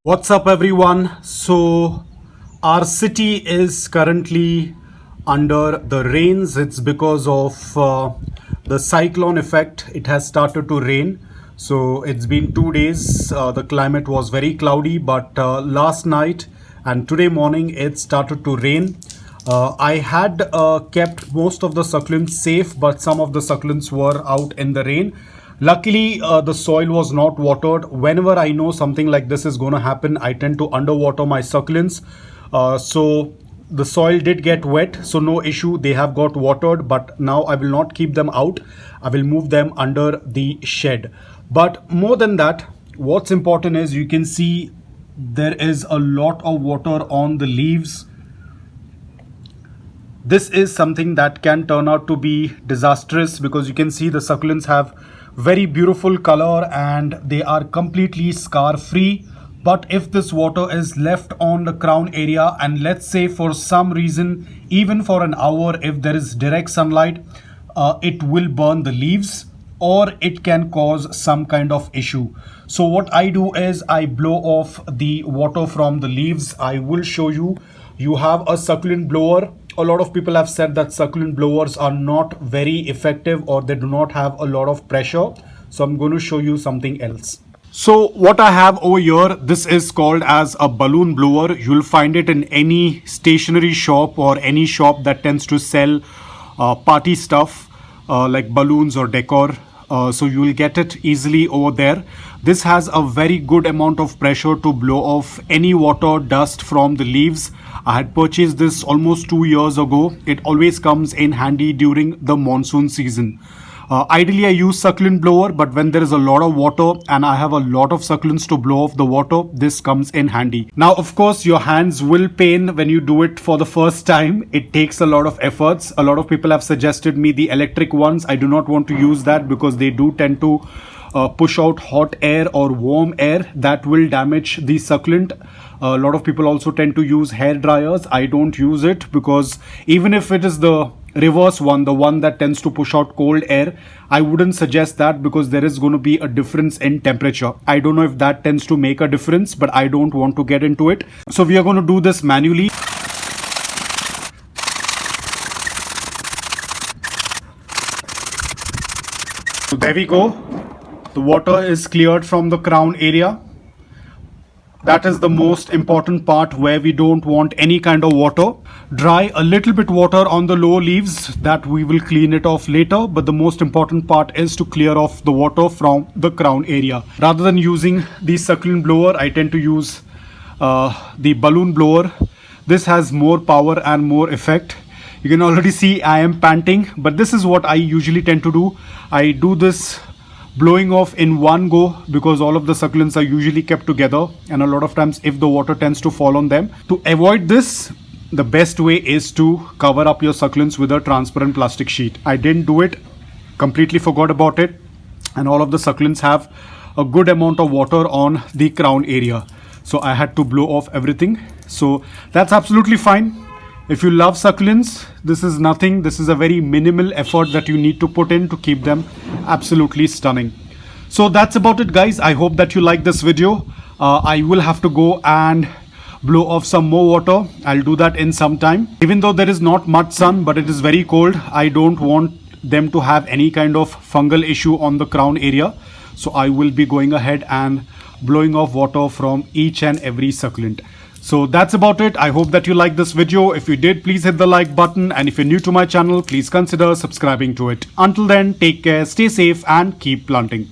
What's up everyone? So our city is currently under the rains. It's because of the cyclone effect. It has started to rain. So it's been 2 days. The climate was very cloudy, but last night and today morning it started to rain. I had kept most of the succulents safe, but some of the succulents were out in the rain. Luckily, the soil was not watered. Whenever I know something like this is going to happen, I tend to underwater my succulents. So the soil did get wet, so no issue. They have got watered, but now I will not keep them out. I will move them under the shed. But more than that, what's important is you can see there is a lot of water on the leaves. This is something that can turn out to be disastrous because you can see the succulents have very beautiful color and they are completely scar free. But if this water is left on the crown area and let's say for some reason, even for an hour, if there is direct sunlight, it will burn the leaves or it can cause some kind of issue. So what I do is I blow off the water from the leaves. I will show you. You have a succulent blower. A lot of people have said that succulent blowers are not very effective or they do not have a lot of pressure. So I'm going to show you something else. So what I have over here, this is called as a balloon blower. You'll find it in any stationery shop or any shop that tends to sell party stuff like balloons or decor. So you will get it easily over there. This has a very good amount of pressure to blow off any water, dust from the leaves. I had purchased this almost 2 years ago. It always comes in handy during the monsoon season. Ideally, I use succulent blower, but when there is a lot of water and I have a lot of succulents to blow off the water, this comes in handy. Now, of course, your hands will pain when you do it for the first time. It takes a lot of efforts. A lot of people have suggested me the electric ones. I do not want to use that because they do tend to push out hot air or warm air that will damage the succulent. A lot of people also tend to use hair dryers. I don't use it because even if it is the reverse one, the one that tends to push out cold air, I wouldn't suggest that because there is going to be a difference in temperature. I don't know if that tends to make a difference, but I don't want to get into it. So we are going to do this manually. So there we go. The water is cleared from the crown area. That is the most important part where we don't want any kind of water. Dry a little bit water on the lower leaves, that we will clean it off later. But the most important part is to clear off the water from the crown area. Rather than using the succulent blower, I tend to use the balloon blower. This has more power and more effect. You can already see I am panting, but this is what I usually tend to do. I do this blowing off in one go because all of the succulents are usually kept together, and a lot of times if the water tends to fall on them. To avoid this, the best way is to cover up your succulents with a transparent plastic sheet. I didn't do it, completely forgot about it, and all of the succulents have a good amount of water on the crown area. So I had to blow off everything. So that's absolutely fine. If you love succulents, this is nothing. This is a very minimal effort that you need to put in to keep them absolutely stunning. So that's about it, guys. I hope that you like this video. I will have to go and blow off some more water. I'll do that in some time. Even though there is not much sun, but it is very cold, I don't want them to have any kind of fungal issue on the crown area. So I will be going ahead and blowing off water from each and every succulent. So that's about it. I hope that you liked this video. If you did, please hit the like button. And if you're new to my channel, please consider subscribing to it. Until then, take care, stay safe and keep planting.